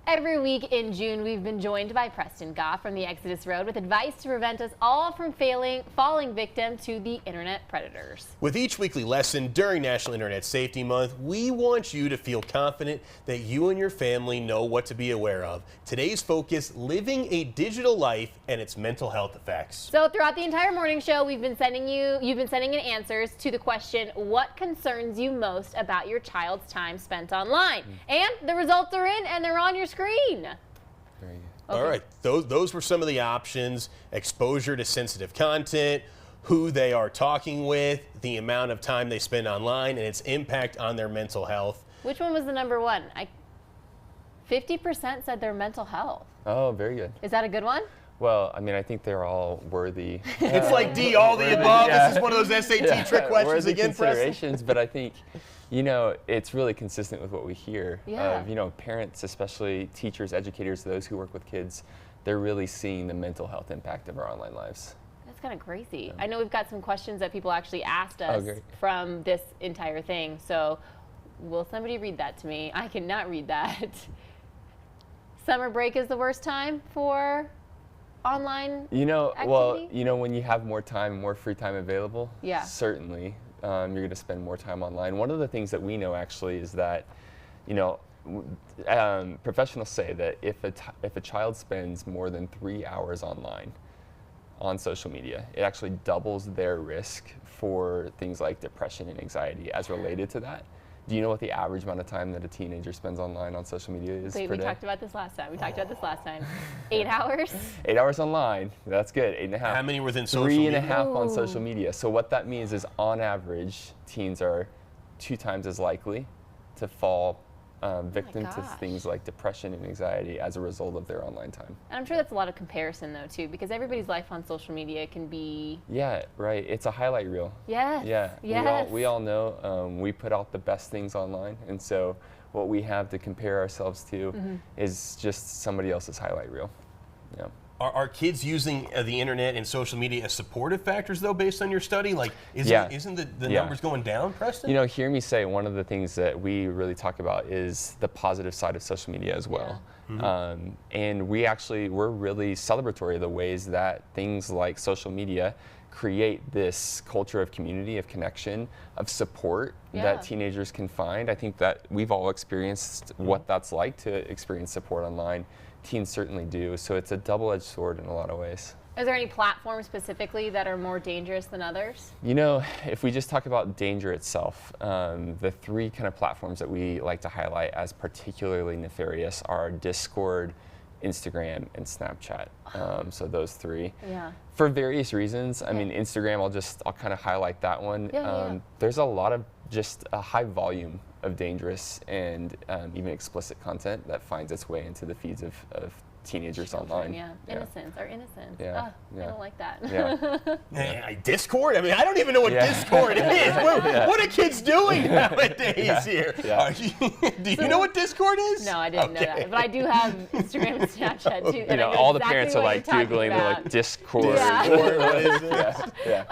Every week in June, we've been joined by Preston Goff from the Exodus Road with advice to prevent us all from falling victim to the internet predators. With each weekly lesson during National Internet Safety Month, we want you to feel confident that you and your family know what to be aware of. Today's focus, living a digital life and its mental health effects. So throughout the entire morning show, you've been sending in answers to the question, what concerns you most about your child's time spent online? And the results are in and they're on your screen. Very good. Okay. All right, those were some of the options: exposure to sensitive content, who they are talking with, the amount of time they spend online, and its impact on their mental health. Which one was the number one? 50% said their mental health. Oh, very good. Is that a good one? Well, I mean, I think they're all worthy. It's like D, all the above. Yeah. This is one of those SAT trick questions worthy again, Preston. considerations, but I think, you know, it's really consistent with what we hear Yeah. of, you know, parents, especially teachers, educators, those who work with kids, they're really seeing the mental health impact of our online lives. That's kind of crazy. I know we've got some questions that people actually asked us from this entire thing. So will somebody read that to me? I cannot read that. Summer break is the worst time for online activity? Well, you know, when you have more time, more free time available, yeah, certainly you're going to spend more time online. One of the things that we know actually is that, you know, professionals say that if a child spends more than 3 hours online on social media, it actually doubles their risk for things like depression and anxiety as related to that. Do you know what the average amount of time that a teenager spends online on social media is per day? We talked about this last time. 8 hours? 8 hours online. That's good. 8.5. How many within social media? 3.5 on social media. So what that means is, on average, teens are 2 times as likely to fall victim to things like depression and anxiety as a result of their online time. And I'm sure that's a lot of comparison, though, too, because everybody's life on social media can be... Yeah, right. It's a highlight reel. Yes. Yeah. Yes. We all know we put out the best things online, and so what we have to compare ourselves to is just somebody else's highlight reel. Yeah. Are kids using the internet and social media as supportive factors, though, based on your study? Like, isn't the numbers going down, Preston? You know, hear me say, one of the things that we really talk about is the positive side of social media as well. Yeah. And we're really celebratory of the ways that things like social media create this culture of community, of connection, of support that teenagers can find. I think that we've all experienced what that's like to experience support online. Teens certainly do, so it's a double-edged sword in a lot of ways. Is there any platforms specifically that are more dangerous than others? You know, if we just talk about danger itself, the 3 kind of platforms that we like to highlight as particularly nefarious are Discord, Instagram, and Snapchat. So those 3. Yeah. For various reasons. I mean, Instagram, I'll kind of highlight that one. There's a lot of just a high volume of dangerous and even explicit content that finds its way into the feeds of teenagers online. Yeah, innocence. Yeah. I don't like that. Yeah. Discord? I mean, I don't even know what Discord is. What are kids doing nowadays here? Yeah. Do you know what Discord is? No, I didn't know that. But I do have Instagram and Snapchat too. You know, all the parents are like Googling, they're like, Discord. What is this?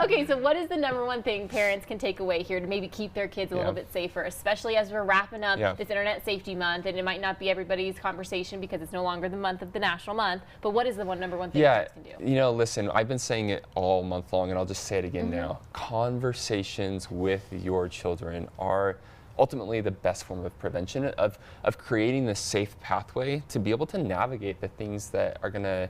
Okay, so what is the #1 thing parents can take away here to maybe keep their kids a little bit safer, especially as we're wrapping up this Internet Safety Month, and it might not be everybody's conversation because it's no longer the month of the National Month, but what is the #1 thing parents can do? You know, listen, I've been saying it all month long, and I'll just say it again now. Conversations with your children are ultimately the best form of prevention, of creating this safe pathway to be able to navigate the things that are going to,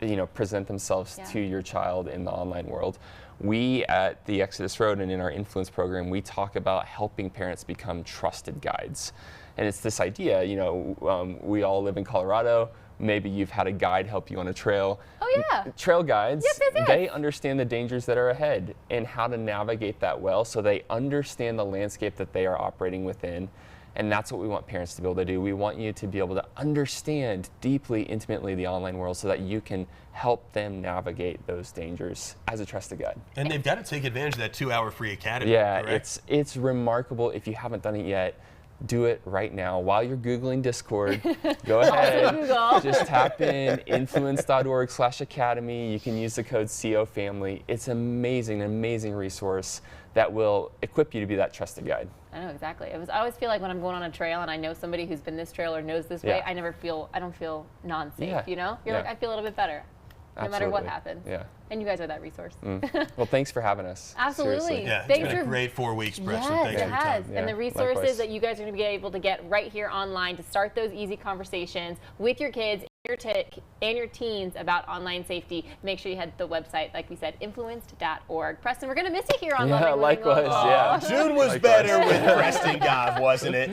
you know, present themselves to your child in the online world. We at the Exodus Road and in our influence program, we talk about helping parents become trusted guides. And it's this idea, you know, we all live in Colorado. Maybe you've had a guide help you on a trail. Oh, yeah. Trail guides, they understand the dangers that are ahead and how to navigate that well, so they understand the landscape that they are operating within. And that's what we want parents to be able to do. We want you to be able to understand deeply, intimately the online world so that you can help them navigate those dangers as a trusted guide. And they've got to take advantage of that 2-hour free academy. Yeah, correct? it's remarkable. If you haven't done it yet, do it right now. While you're Googling Discord, go ahead, just tap in influence.org/academy. You can use the code COFamily. It's an amazing resource that will equip you to be that trusted guide. I know exactly. I always feel like when I'm going on a trail and I know somebody who's been this trail or knows this way, I don't feel non-safe, you know? You're like, I feel a little bit better. No matter what happens. Yeah. And you guys are that resource. Well, thanks for having us. Absolutely. Seriously. Yeah, it's been a great 4 weeks, Preston. Yes, Thanks it for your has. time. And the resources that you guys are going to be able to get right here online to start those easy conversations with your kids and your teens about online safety. Make sure you head to the website, like we said, influenced.org. Preston, we're going to miss you here on Loving Living likewise. Local. Yeah. June was better with Preston Goff, wasn't it?